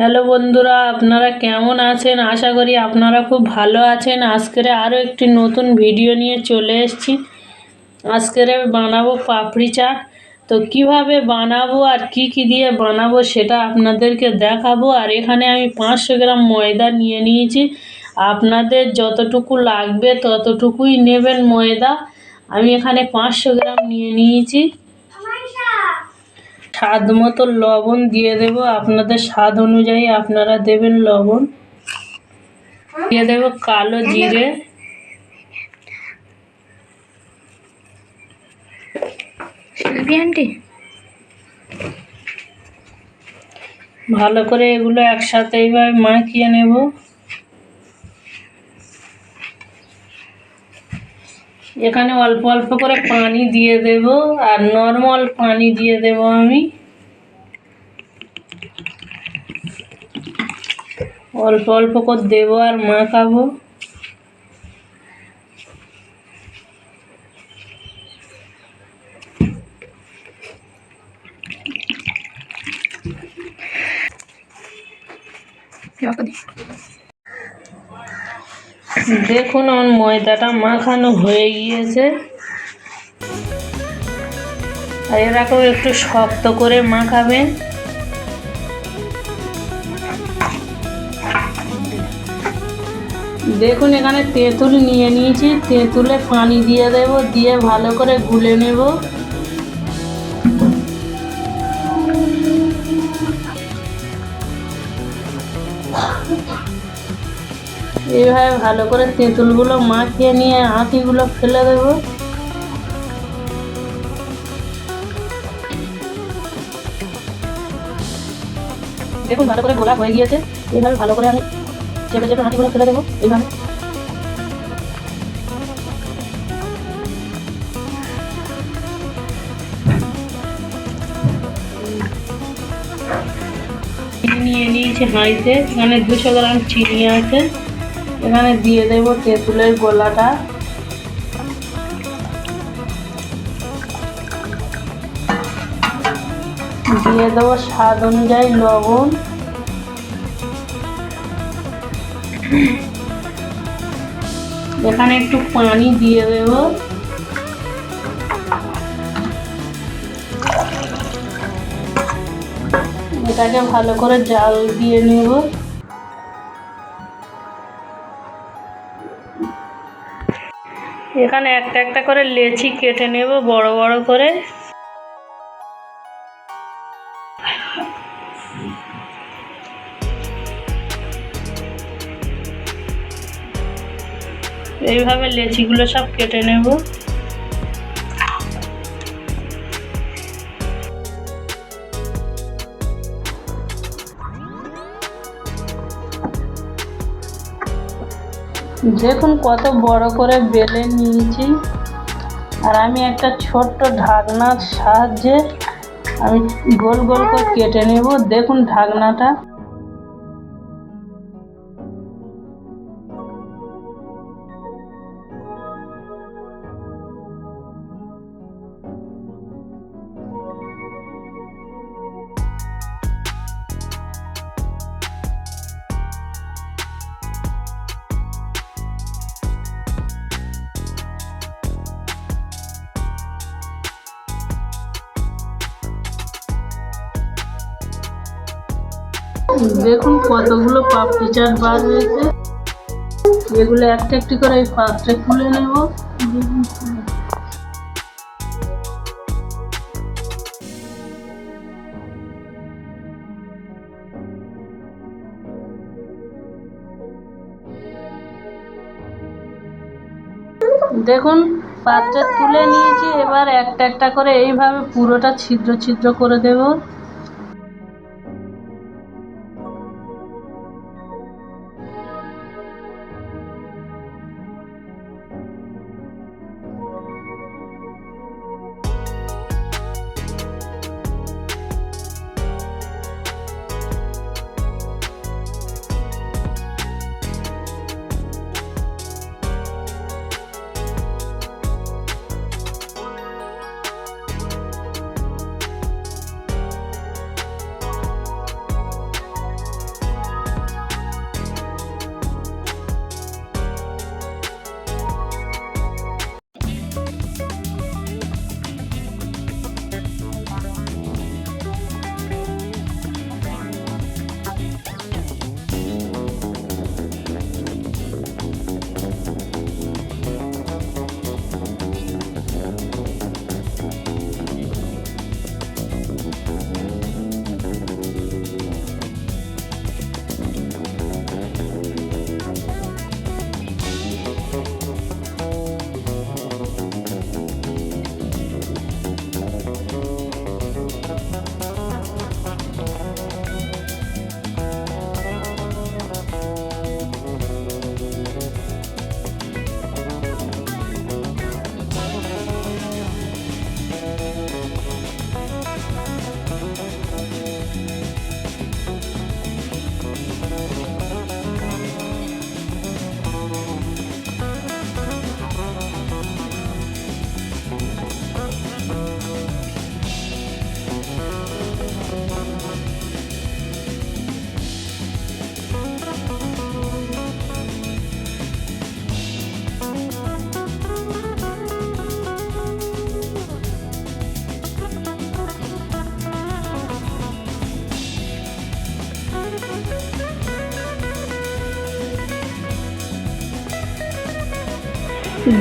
Hello বন্ধুরা, আপনারা কেমন আছেন? আশা করি আপনারা খুব ভালো আছেন। আজকের আরও একটি নতুন ভিডিও নিয়ে চলে এসেছি। আজকের বানাবো পাপড়ি চাট। তো কিভাবে বানাবো আর কি কি দিয়ে বানাবো সেটা আপনাদেরকে দেখাবো। আর এখানে আমি 500 গ্রাম ময়দা নিয়ে নিয়েছি। আপনাদের যতটুকু লাগবে ততটুকুই নেবেন ময়দা। আমি এখানে 500 গ্রাম নিয়ে নিয়েছি। স্বাদ মতো লবণ দিয়ে দেব, আপনাদের স্বাদ অনুযায়ী আপনারা দেবেন লবণ। দিয়ে দেব কালো জিরে, ভালো করে এগুলো একসাথে এইভাবে মাখিয়ে নেব। এখানে অল্প অল্প করে পানি দিয়ে দেব, আর নর্মাল পানি দিয়ে দেব। আমি অল্প অল্প করে দেবো আর মাখাবো। দেখুন আমার ময়দাটা মাখানো হয়ে গিয়েছে। আর এরকম একটু শক্ত করে মাখাবেন। দেখুন এখানে তেঁতুল নিয়ে নিয়েছি, তেঁতুলে পানি দিয়ে দেব, দিয়ে ভালো করে গুলে নেব। এইভাবে ভালো করে তেঁতুলগুলো মাখিয়ে নিয়ে আঁটিগুলো ফেলে দেব। দেখুন ভালো করে গোলা হয়ে গিয়েছে। এইভাবে ভালো করে আমি চেপে চেপে আঁটিগুলো ফেলে দেবো। এইভাবে নিয়ে নিয়েছি হাঁড়িতে। এখানে 200 গ্রাম চিনি আছে। এখানে দিয়ে দেব তেঁতুলের গোলাটা। দিয়ে দেবো স্বাদ অনুযায়ী লবণ। এখানে একটু পানি দিয়ে দেব। এটাকে ভালো করে জাল দিয়ে নেব। এখানে একটা একটা করে লেচি কেটে নেব বড় বড় করে। এইভাবে লেচিগুলো সব কেটে নেব। দেখুন কত বড় করে বেলে নিয়েছি। আর আমি একটা ছোট্ট ঢাকনার সাহায্যে আমি গোল গোল করে কেটে নেব। দেখুন ঢাকনাটা। দেখুন কতগুলো পাপড়ি চাট বার হয়েছে। এগুলো একটা একটি করে এই পাত্রে তুলে নেব। দেখুন পাত্রে তুলে নিয়েছি। এবার একটা একটা করে এইভাবে পুরোটা ছিদ্র ছিদ্র করে দেব।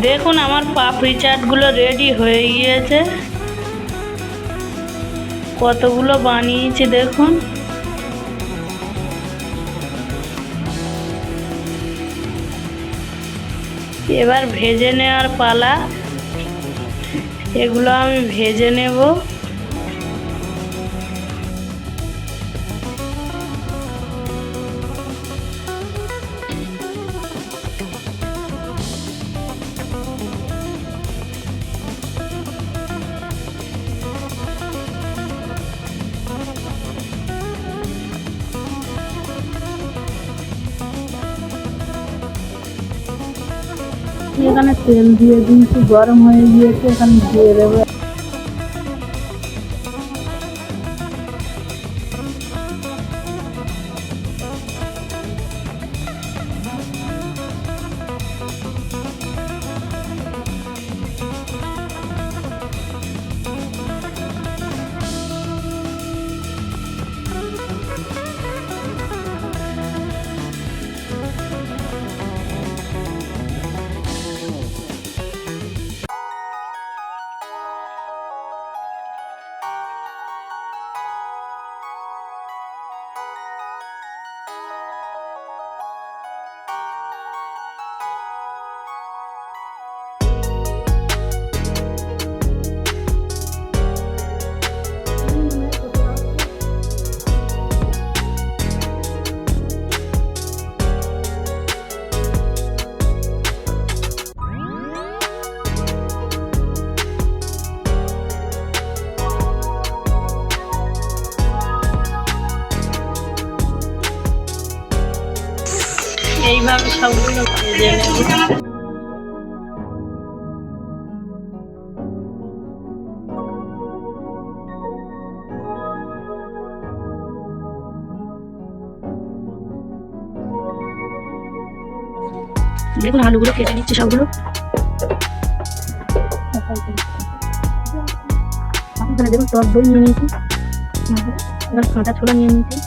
দেখুন আমার পাপড়ি চাটগুলো রেডি হয়ে গিয়েছে। কতগুলো বানিয়েছি দেখুন। এবার ভেজে নেওয়ার পালা। এগুলো আমি ভেজে নেব। এখানে তেল দিয়ে দিয়েছি, গরম হয়ে গিয়েছে, এখানে দিয়ে দেবো এইভাবে সবগুলো ভেজে নেব। দেখুন আলুগুলো কেটে নিচ্ছি সবগুলো। দেখুন টক দই নিয়ে নিয়েছি, এবার কাঁচা ছোলা নিয়ে নিয়েছি।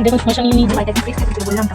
দেখুন শসা নিয়ে নিয়েছি, বললাম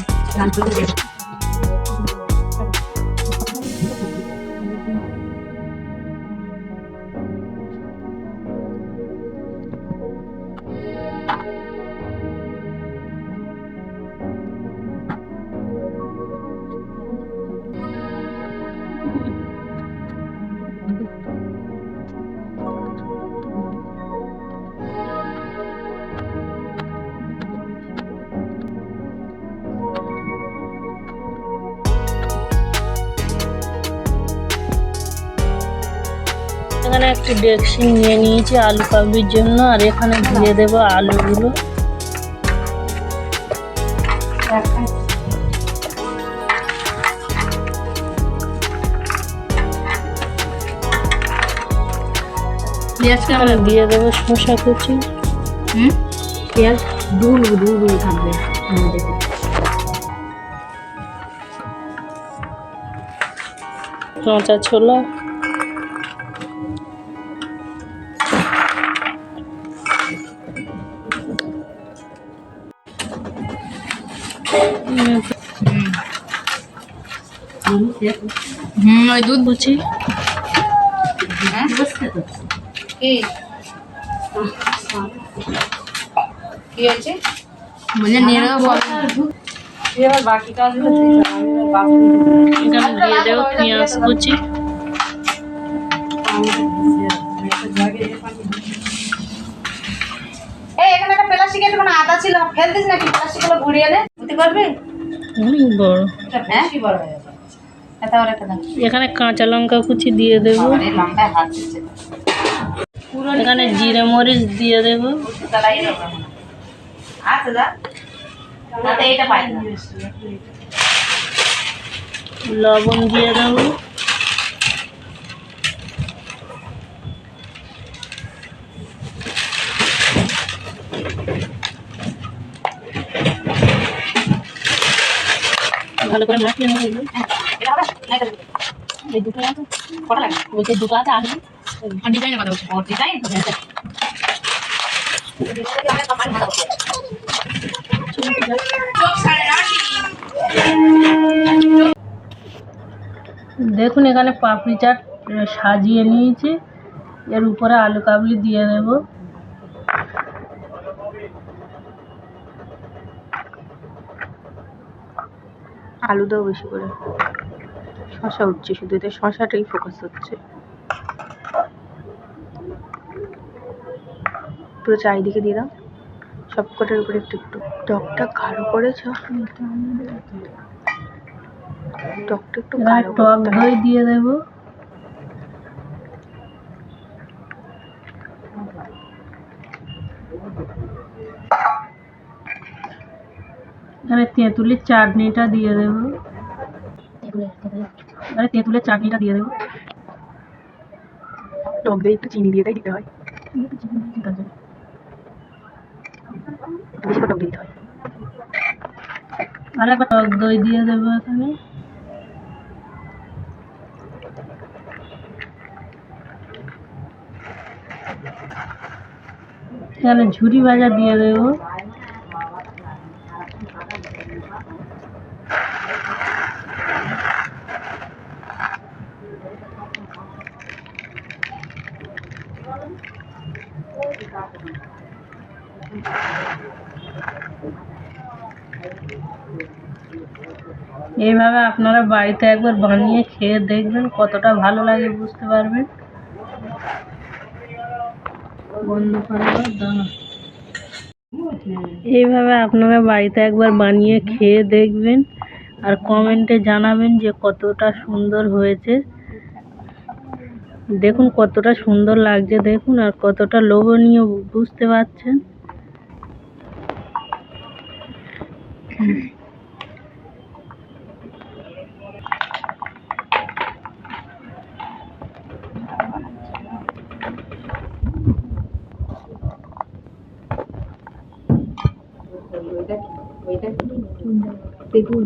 এখানে একটি ডেকসি নিয়ে নিয়েছি আলু পাপড়ির জন্য, আর এখানে দিয়ে দেবো আলুগুলো। এখানে দিয়ে দেবো শসা কুচি। পেঁয়াজ দুল থাকবে। কাঁচা ছোলা, ওই দুধ বুঝি কি হয়েছে বলে নিয়ে নেবো। এবার বাকি কাজ দিয়ে দেবো পেঁয়াজ কুচি। এখানে একটা প্লাস্টিকের কোনো আদা ছিল, ফেলতিস নাকি? প্লাস্টিকগুলো ঘুরিয়ে নে, বুঝতে পারবি? বড় হ্যাঁ কি বড় হয়ে গেছে। এখানে কাঁচা লঙ্কা কুচি দিয়ে দেবো। এখানে জিরে মরিচ দিয়ে দেবো। লবণ দিয়ে দেবো। ভালো করে মাখিয়ে নেবো। এই দুটো আছে, কটা লাগে? ওই যে দুটো আছে, আসবে ডিজাইনের কথা বলছি ডিজাইন দেখুন এখানে পাপড়ি চাট সাজিয়ে নিয়েছি, এর উপরে আলু কাবলি দিয়ে দেব। আলু দাও বেশি করে, শশা উঠছে শুধু, এতে শশাটাই ফোকাস হচ্ছে পুরো চারিদিকে দিয়ে দাও, সব কটার উপরে একটু একটু। টকটা গাঢ় করেছ, টকটা একটু টক দই দিয়ে দেব। এখানে তেঁতুলের চাটনিটা দিয়ে দেব। তেঁতুলের চাটনিটা দিয়ে দেবো। টক দই একটু চিনি দিয়ে দিতে হয়, বেশি করে টক দিতে হয়। আর একবার টক দই দিয়ে দেবো এখানে। এখানে ঝুরি ভাজা দিয়ে দেবো। এইভাবে আপনারা বাড়িতে একবার বানিয়ে খেয়ে দেখবেন, কতটা ভালো লাগে বুঝতে পারবেন। এইভাবে আপনারা বাড়িতে একবার বানিয়ে খেয়ে দেখবেন আর কমেন্টে জানাবেন যে কতটা সুন্দর হয়েছে। দেখুন কতটা সুন্দর লাগছে, দেখুন আর কতটা লোভনীয় বুঝতে পারছেন। দেখুন